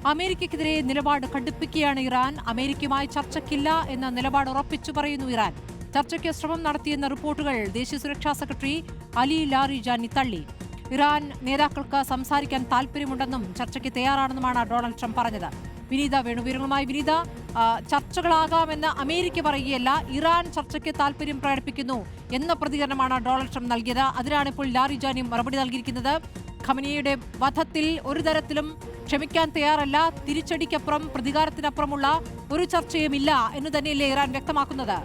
അമേരിക്കയ്ക്കെതിരെ നിലപാട് കടുപ്പിക്കുകയാണ് ഇറാൻ. അമേരിക്കയുമായി ചർച്ചയ്ക്കില്ല എന്ന നിലപാട് ഉറപ്പിച്ചു പറയുന്നു ഇറാൻ. ചർച്ചയ്ക്ക് ശ്രമം നടത്തിയെന്ന റിപ്പോർട്ടുകൾ ദേശീയ സുരക്ഷാ സെക്രട്ടറി അലി ലാരിജാനി തള്ളി. ഇറാൻ നേതാക്കൾക്ക് സംസാരിക്കാൻ താൽപര്യമുണ്ടെന്നും ചർച്ചയ്ക്ക് തയ്യാറാണെന്നുമാണ് ഡൊണാൾഡ് ട്രംപ് പറഞ്ഞത്. വിനീത വേണുവിവരങ്ങളുമായി. വിനീത, ചർച്ചകളാകാമെന്ന് അമേരിക്ക പറയുകയല്ല, ഇറാൻ ചർച്ചയ്ക്ക് താൽപര്യം പ്രകടിപ്പിക്കുന്നു എന്ന പ്രതികരണമാണ് ഡൊണാൾഡ് ട്രംപ് നൽകിയത്. അതിനാണ് ഇപ്പോൾ ലാരിജാനി മറുപടി നൽകിയിരിക്കുന്നത്. ഖമനിയുടെ വധത്തിൽ ഒരു തരത്തിലും ക്ഷമിക്കാൻ തയ്യാറല്ല, തിരിച്ചടിക്കപ്പുറം പ്രതികാരത്തിനപ്പുറമുള്ള ഒരു ചർച്ചയുമില്ല എന്ന് തന്നെയല്ലേ ഇറാൻ വ്യക്തമാക്കുന്നത്?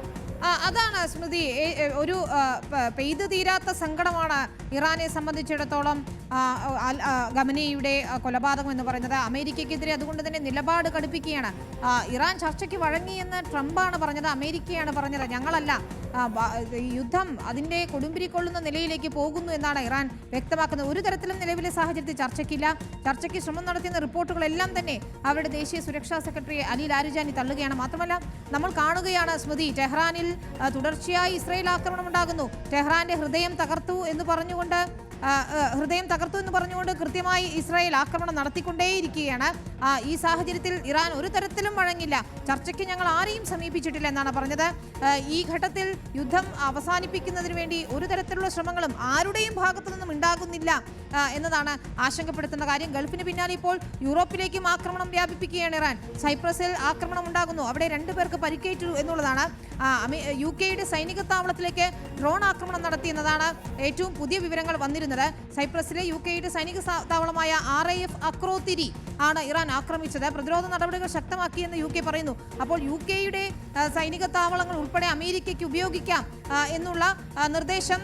അതാണ് സ്മൃതി, ഒരു പെയ്തു തീരാത്ത സങ്കടമാണ് ഇറാനെ സംബന്ധിച്ചിടത്തോളം ഖമനിയുടെ കൊലപാതകം എന്ന് പറയുന്നത്. അമേരിക്കയ്ക്കെതിരെ അതുകൊണ്ട് തന്നെ നിലപാട് കടുപ്പിക്കുകയാണ്. ഇറാൻ ചർച്ചയ്ക്ക് വഴങ്ങിയെന്ന് ട്രംപാണ് പറഞ്ഞത്, അമേരിക്കയാണ് പറഞ്ഞത്, ഞങ്ങളല്ല. യുദ്ധം അതിൻ്റെ കൊടുമ്പിരിക്കൊള്ളുന്ന നിലയിലേക്ക് പോകുന്നു എന്നാണ് ഇറാൻ വ്യക്തമാക്കുന്നത്. ഒരു തരത്തിലും നിലവിലെ സാഹചര്യത്തിൽ ചർച്ചയ്ക്കില്ല. ചർച്ചയ്ക്ക് ശ്രമം നടത്തിയ റിപ്പോർട്ടുകളെല്ലാം തന്നെ അവരുടെ ദേശീയ സുരക്ഷാ സെക്രട്ടറി അലി ലാരിജാനി തള്ളുകയാണ്. മാത്രമല്ല നമ്മൾ കാണുകയാണ് സ്മൃതി, ടെഹ്റാനിൽ തുടർച്ചയായി ഇസ്രായേൽ ആക്രമണം ഉണ്ടാകുന്നു. ടെഹ്റാന്റെ ഹൃദയം തകർത്തു എന്ന് പറഞ്ഞുകൊണ്ട് കൃത്യമായി ഇസ്രായേൽ ആക്രമണം നടത്തിക്കൊണ്ടേയിരിക്കുകയാണ്. ഈ സാഹചര്യത്തിൽ ഇറാൻ ഒരു തരത്തിലും വഴങ്ങില്ല, ചർച്ചയ്ക്ക് ഞങ്ങൾ ആരെയും സമീപിച്ചിട്ടില്ല എന്നാണ് പറഞ്ഞത്. ഈ ഘട്ടത്തിൽ യുദ്ധം അവസാനിപ്പിക്കുന്നതിന് വേണ്ടി ഒരു തരത്തിലുള്ള ശ്രമങ്ങളും ആരുടെയും ഭാഗത്തു നിന്നും ഉണ്ടാകുന്നില്ല എന്നതാണ് ആശങ്കപ്പെടുത്തുന്ന കാര്യം. ഗൾഫിന് പിന്നാലെ ഇപ്പോൾ യൂറോപ്പിലേക്കും ആക്രമണം വ്യാപിപ്പിക്കുകയാണ് ഇറാൻ. സൈപ്രസിൽ ആക്രമണം ഉണ്ടാകുന്നു, അവിടെ 2 പേർക്ക് പരിക്കേറ്റു എന്നുള്ളതാണ്. UK-യുടെ സൈനിക താവളത്തിലേക്ക് ഡ്രോൺ ആക്രമണം നടത്തിയെന്നതാണ് ഏറ്റവും പുതിയ വിവരങ്ങൾ വന്നിരുന്നത്. സൈപ്രസിലെ UK-യുടെ സൈനിക താവളമായ RAF അക്രോതിരി ആണ് ഇറാൻ ആക്രമിച്ചത്. പ്രതിരോധ നടപടികൾ ശക്തമാക്കിയെന്ന് UK പറയുന്നു. അപ്പോൾ UK-യുടെ സൈനിക താവളങ്ങൾ ഉൾപ്പെടെ അമേരിക്കയ്ക്ക് ഉപയോഗിക്കാം എന്നുള്ള നിർദ്ദേശം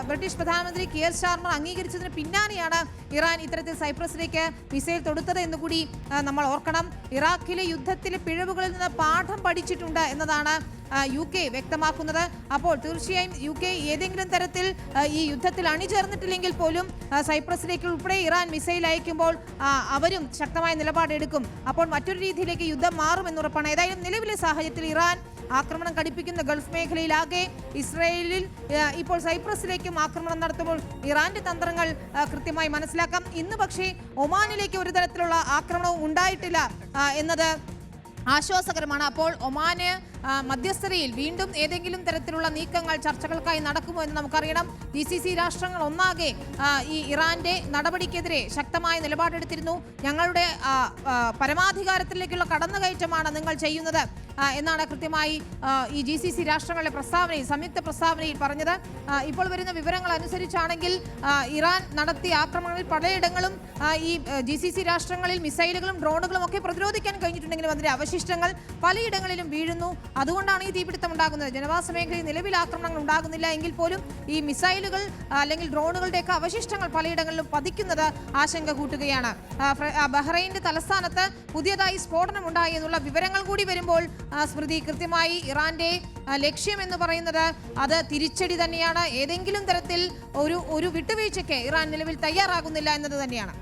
ബ്രിട്ടീഷ് പ്രധാനമന്ത്രി കിയർ സ്റ്റാർമർ അംഗീകരിച്ചതിന് പിന്നാലെയാണ് ഇറാൻ ഇത്തരത്തിൽ സൈപ്രസിലേക്ക് മിസൈൽ തൊടുത്തത് എന്നുകൂടി നമ്മൾ ഓർക്കണം. ഇറാഖിലെ യുദ്ധത്തിലെ പിഴവുകളിൽ നിന്ന് പാഠം പഠിച്ചിട്ടുണ്ട് എന്നതാണ് UK വ്യക്തമാക്കുന്നത്. അപ്പോൾ തീർച്ചയായും UK ഏതെങ്കിലും തരത്തിൽ ഈ യുദ്ധത്തിൽ അണിചേർന്നിട്ടില്ലെങ്കിൽ പോലും സൈപ്രസിലേക്ക് ഉൾപ്പെടെ ഇറാൻ മിസൈൽ അയക്കുമ്പോൾ അവരും ശക്തമായ നിലപാടെടുക്കും. അപ്പോൾ മറ്റൊരു രീതിയിലേക്ക് യുദ്ധം മാറുമെന്നുറപ്പാണ്. ഏതായാലും നിലവിലെ സാഹചര്യത്തിൽ ഇറാൻ ആക്രമണം കടുപ്പിക്കുന്ന ഗൾഫ് മേഖലയിലാകെ ഇസ്രായേലിൽ ഇപ്പോൾ സൈപ്രസിലേക്കും ആക്രമണം നടത്തുമ്പോൾ ഇറാന്റെ തന്ത്രങ്ങൾ കൃത്യമായി മനസ്സിലാക്കാം. ഇന്ന് പക്ഷേ ഒമാനിലേക്ക് ഒരു തരത്തിലുള്ള ആക്രമണവും ഉണ്ടായിട്ടില്ല എന്നത് ആശ്വാസകരമാണ്. അപ്പോൾ ഒമാന് മധ്യസ്ഥതയിൽ വീണ്ടും ഏതെങ്കിലും തരത്തിലുള്ള നീക്കങ്ങൾ ചർച്ചകൾക്കായി നടക്കുമോ എന്ന് നമുക്കറിയണം. GCC രാഷ്ട്രങ്ങൾ ഒന്നാകെ ഈ ഇറാന്റെ നടപടിക്കെതിരെ ശക്തമായ നിലപാടെടുത്തിരുന്നു. ഞങ്ങളുടെ പരമാധികാരത്തിലേക്കുള്ള കടന്നുകയറ്റമാണ് നിങ്ങൾ ചെയ്യുന്നത് എന്നാണ് കൃത്യമായി ഈ GCC രാഷ്ട്രങ്ങളുടെ പ്രസ്താവനയിൽ, സംയുക്ത പ്രസ്താവനയിൽ പറഞ്ഞത്. ഇപ്പോൾ വരുന്ന വിവരങ്ങൾ അനുസരിച്ചാണെങ്കിൽ ഇറാൻ നടത്തിയ ആക്രമണങ്ങളിൽ പലയിടങ്ങളും ഈ GCC രാഷ്ട്രങ്ങളിൽ മിസൈലുകളും ഡ്രോണുകളും ഒക്കെ പ്രതിരോധിക്കാൻ കഴിഞ്ഞിട്ടുണ്ടെങ്കിലും അതിന്റെ അവശിഷ്ടങ്ങൾ പലയിടങ്ങളിലും വീഴുന്നു. അതുകൊണ്ടാണ് ഈ തീപിടുത്തം ഉണ്ടാകുന്നത്. ജനവാസ മേഖലയിൽ നിലവിൽ ആക്രമണങ്ങൾ ഉണ്ടാകുന്നില്ല എങ്കിൽ പോലും ഈ മിസൈലുകൾ അല്ലെങ്കിൽ ഡ്രോണുകളുടെയൊക്കെ അവശിഷ്ടങ്ങൾ പലയിടങ്ങളിലും പതിക്കുന്നത് ആശങ്ക കൂട്ടുകയാണ്. ബഹ്റൈന്റെ തലസ്ഥാനത്ത് പുതിയതായി സ്ഫോടനം ഉണ്ടായി എന്നുള്ള വിവരങ്ങൾ കൂടി വരുമ്പോൾ സ്മൃതി, കൃത്യമായി ഇറാന്റെ ലക്ഷ്യം എന്ന് പറയുന്നത് അത് തിരിച്ചടി തന്നെയാണ്. ഏതെങ്കിലും തരത്തിൽ ഒരു വിട്ടുവീഴ്ചയ്ക്ക് ഇറാൻ നിലവിൽ തയ്യാറാകുന്നില്ല എന്നത് തന്നെയാണ്.